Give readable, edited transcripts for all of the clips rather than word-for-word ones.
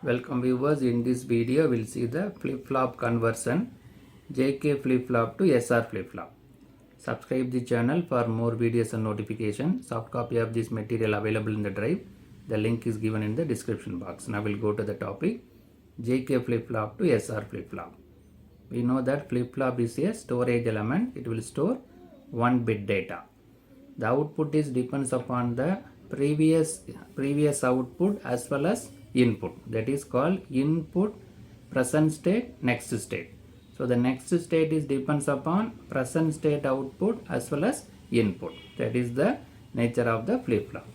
Welcome viewers. In this video we'll see the flip-flop conversion JK flip-flop to SR flip-flop. Subscribe the channel for more videos and notifications. Soft copy of this material available in the drive. The link is given in the description box. Now we'll go to the topic JK flip-flop to SR flip-flop. We know that flip-flop is a storage element. It will store 1 bit data. The output is depends upon the previous output as well as input. That is called input, present state, next state. So the next state is depends upon present state output as well as input. That is the nature of the flip-flop.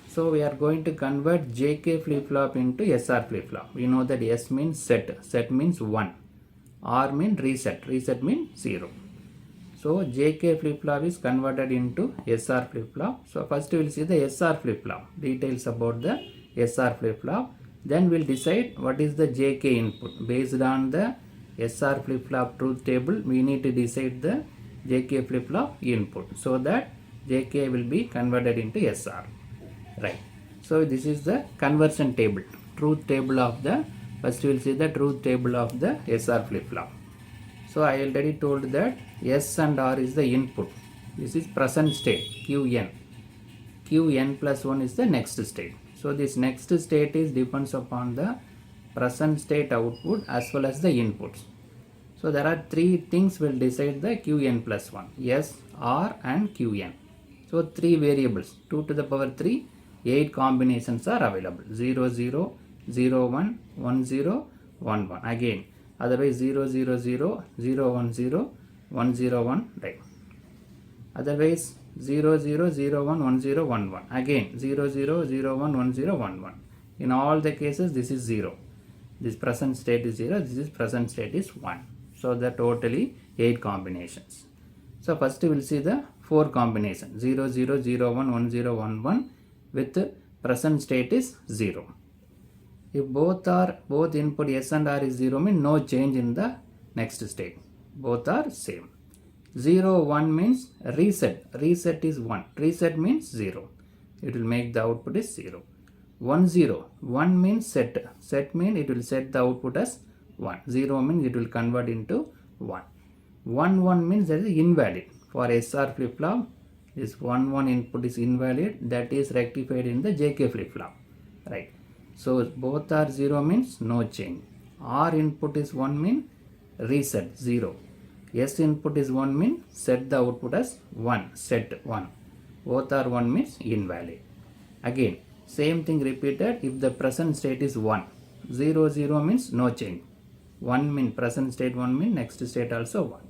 So we are going to convert JK flip-flop into SR flip-flop. We know that S means set means 1. R means reset means 0. So JK flip-flop is converted into SR flip-flop. So first we will see the SR flip-flop, details about the SR flip-flop. Then we will decide what is the JK input. Based on the SR flip-flop truth table, we need to decide the JK flip-flop input so that JK will be converted into SR. Right. So this is the conversion table, truth table of the, first we will see the truth table of the SR flip-flop. So I already told that S and R is the input. This is present state Qn. Qn plus 1 is the next state. So this next state is depends upon the present state output as well as the inputs. So there are three things will decide the Qn plus 1. S, R and Qn. So three variables, 2 to the power 3, 8 combinations are available. 0, 0, 0, 1, 1, 0, 1, 1. Again. Otherwise 0, 0, 0, 0, 1, 0, 1, 0, 1, right. Otherwise 0, 0, 0, 1, 1, 0, 1, 1. Again 0, 0, 0, 1, 1, 0, 1, 1. In all the cases this is 0. This present state is 0, this is present state is 1. So the totally 8 combinations. So first we will see the 4 combinations. 0, 0, 0, 1, 1, 0, 1, 1 with present state is 0. If both input S and R is 0 means no change in the next state. Both are same. 0, 1 means reset. Reset is 1. Reset means 0. It will make the output is 0. 1, 0. 1 means set. Set means it will set the output as 1. 0 means it will convert into 1. 1, 1 means that is invalid. For SR flip-flop, this 1, 1 input is invalid. That is rectified in the JK flip-flop. Right. So both are 0 means no change. R input is 1 means reset 0. S input is 1 means set the output as 1, set 1. Both are 1 means invalid. Again same thing repeated if the present state is 1. 0, 0 means no change. 1 means present state 1 means next state also 1.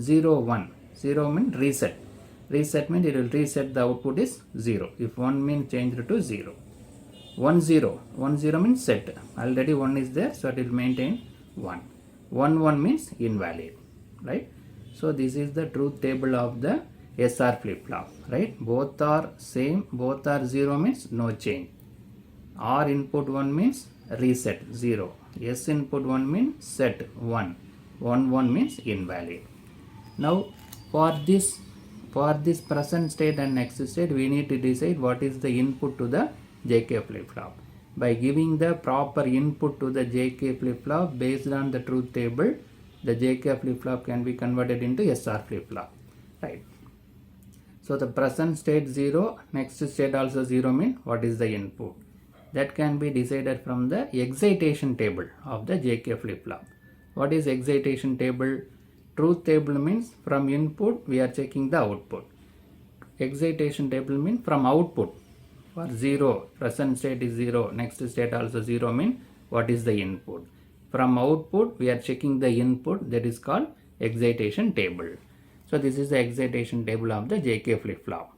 0, 1. 0 means reset. Reset means it will reset the output is 0. If 1 means changed to 0. 1, 0. 1, 0 means set. Already 1 is there, so it will maintain 1. 1, 1 means invalid. Right? So this is the truth table of the SR flip-flop. Right? Both are same. Both are 0 means no change. R input 1 means reset 0. S input 1 means set 1. 1, 1 means invalid. Now for this present state and next state, we need to decide what is the input to the JK flip-flop. By giving the proper input to the JK flip-flop based on the truth table, the JK flip-flop can be converted into SR flip-flop. Right. So the present state 0, next state also 0 means what is the input. That can be decided from the excitation table of the JK flip-flop. What is excitation table? Truth table means from input we are checking the output. Excitation table means from output. For 0, present state is 0, next state also 0 means what is the input. From output we are checking the input, that is called excitation table. So this is the excitation table of the JK flip-flop.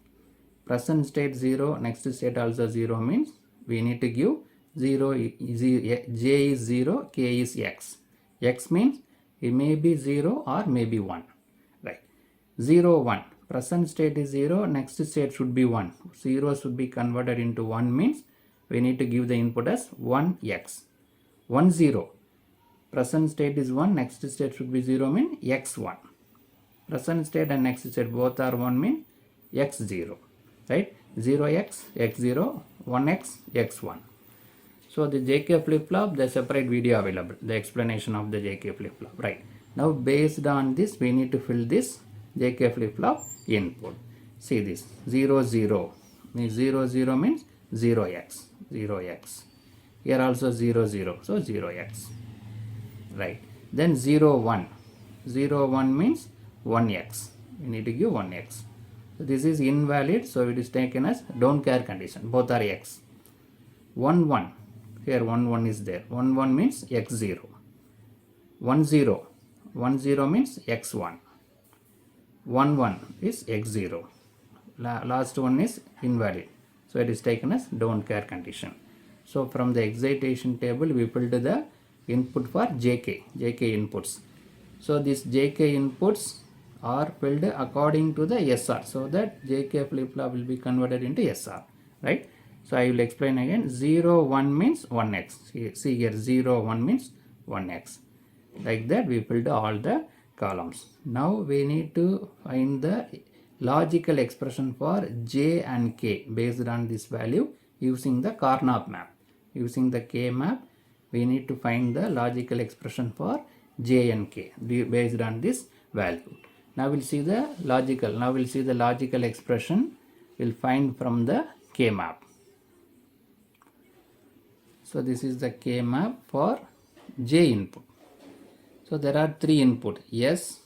Present state 0, next state also 0 means we need to give 0, J is 0, K is X. X means it may be 0 or maybe 1. Right. 0, 1. Present state is 0, next state should be 1. 0 should be converted into 1 means we need to give the input as 1x. 1, 0. Present state is 1, next state should be 0 means x1. Present state and next state both are 1 means x0. Right? 0x, x0, 1x, x1. So the JK flip-flop, the separate video available, the explanation of the JK flip-flop, right? Now based on this, we need to fill this JK flip-flop input. See this, 0, 0, means 0, 0 means 0x, 0x. Here also 0, 0, so 0x, right? Then 0, 1, 0, 1 means 1x, we need to give 1x. So this is invalid, so it is taken as don't care condition, both are x. 1, 1, here 1, 1 is there, 1, 1 means x0. 1, 0, 1, 0 means x1. 1, 1 is x0. Last one is invalid, so it is taken as don't care condition. So from the excitation table, we filled the input for JK inputs. So these JK inputs are filled according to the SR, so that JK flip-flop will be converted into SR, right? So I will explain again. 0, 1 means 1x. See here, 0, 1 means 1x. Like that we filled all the columns. Now we need to find the logical expression for J and K based on this value using the Karnaugh map. Using the K map, we need to find the logical expression for J and K based on this value. Now we'll see the logical expression we'll find from the K map. So this is the K map for J input. So there are three input, S,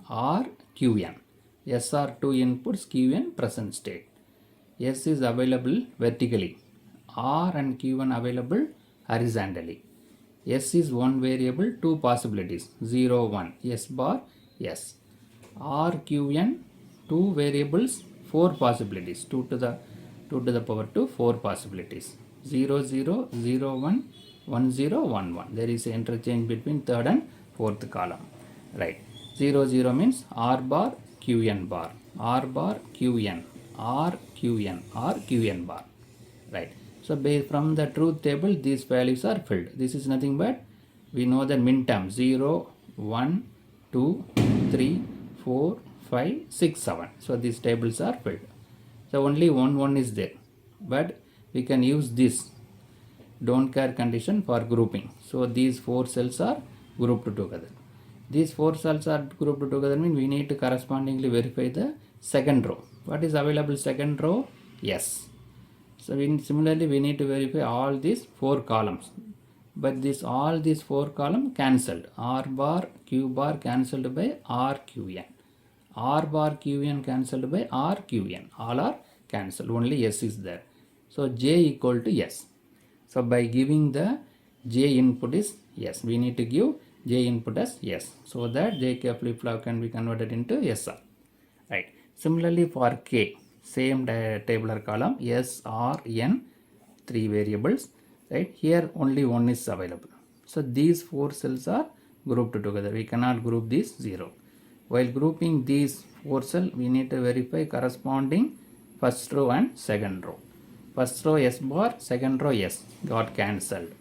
R, Qn. S are two inputs, Qn present state. S is available vertically. R and Qn available horizontally. S is one variable, two possibilities, 0, 1, S bar, S. R, Qn, two variables, four possibilities, 2 to the power 2, four possibilities, 0, 0, 0, 1, 1, 0, 1, 1. There is an interchange between third and fourth column, right? 0, 0 means R bar, Qn bar, R bar, Qn, R, Qn, R, Qn bar, right? So from the truth table, these values are filled. This is nothing but, we know the min term, 0, 1, 2, 3, 4, 5, 6, 7. So these tables are filled. So only 1, 1 is there. But we can use this don't care condition for grouping. So these four cells are grouped together. These four cells are grouped together means we need to correspondingly verify the second row. What is available second row? Yes. So similarly we need to verify all these four columns. But all these four columns cancelled. R bar, Q bar cancelled by R, Qn. R bar, Qn cancelled by R, Qn. All are cancelled. Only S is there. So J equal to S. So by giving the J input is yes, we need to give J input as yes, so that JK flip-flop can be converted into SR, right? Similarly for K, same tabular column, S, R, N, three variables, right? Here only one is available. So these four cells are grouped together. We cannot group these 0. While grouping these four cells, we need to verify corresponding first row and second row. First row S bar, second row S got cancelled.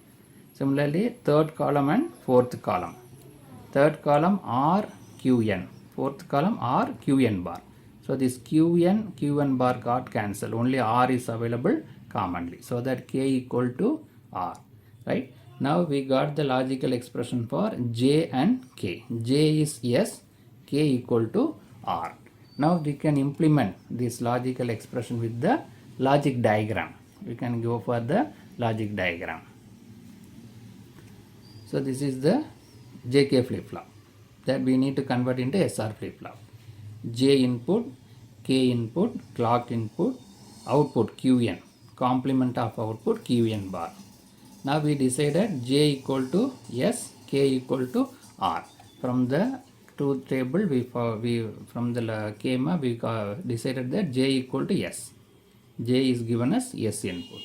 Similarly, third column and fourth column. Third column R, Qn. Fourth column R, Qn bar. So this Qn bar got cancelled. Only R is available commonly. So that K equal to R, right? Now we got the logical expression for J and K. J is S, K equal to R. Now we can implement this logical expression with the logic diagram. We can go for the logic diagram. So this is the JK flip-flop that we need to convert into SR flip-flop. J input, K input, clock input, output Qn, complement of output Qn bar. Now we decided J equal to S, K equal to R. From the truth table, from the K map, we decided that J equal to S. J is given as S input.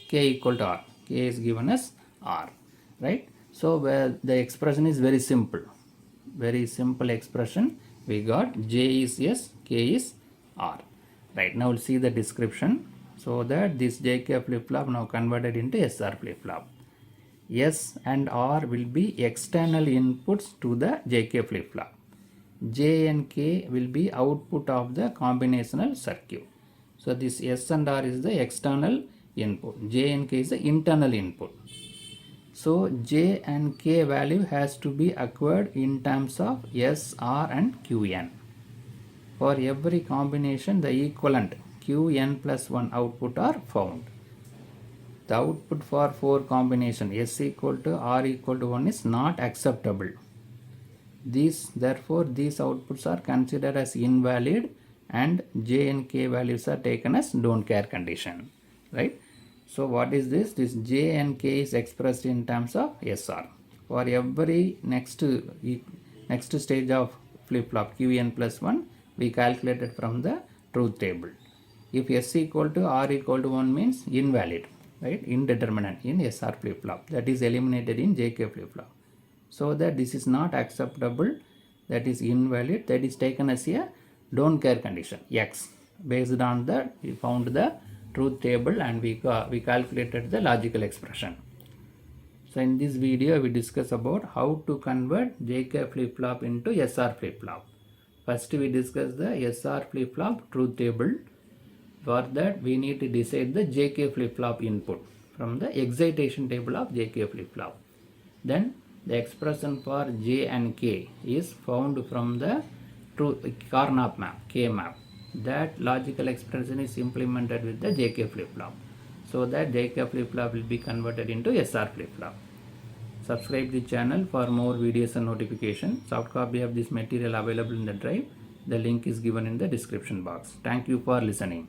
K equal to R. K is given as R, right? So the expression is very simple. Very simple expression. We got J is S, K is R. Right, now we'll see the description. So that this JK flip-flop now converted into SR flip-flop. S and R will be external inputs to the JK flip-flop. J and K will be output of the combinational circuit. So this S and R is the external input. J and K is the internal input. So J and K value has to be acquired in terms of S, R and Qn. For every combination, the equivalent Qn plus 1 output are found. The output for 4 combination S equal to R equal to 1 is not acceptable. Therefore, these outputs are considered as invalid and J and K values are taken as don't care condition, right? So what is this? This J and K is expressed in terms of SR. For every next stage of flip-flop Qn plus 1, we calculated from the truth table. If S equal to R equal to 1 means invalid, right? Indeterminate in SR flip-flop. That is eliminated in JK flip-flop. So that this is not acceptable, that is invalid, that is taken as a don't care condition X. Based on that, we found the truth table and we calculated the logical expression. So in this video, we discuss about how to convert JK flip-flop into SR flip-flop. First, we discuss the SR flip-flop truth table. For that, we need to decide the JK flip-flop input from the excitation table of JK flip-flop. Then the expression for J and K is found from the Karnaugh map, K map. That logical expression is implemented with the JK flip-flop. So that JK flip-flop will be converted into SR flip-flop. Subscribe the channel for more videos and notification. Soft copy of this material available in the drive. The link is given in the description box. Thank you for listening.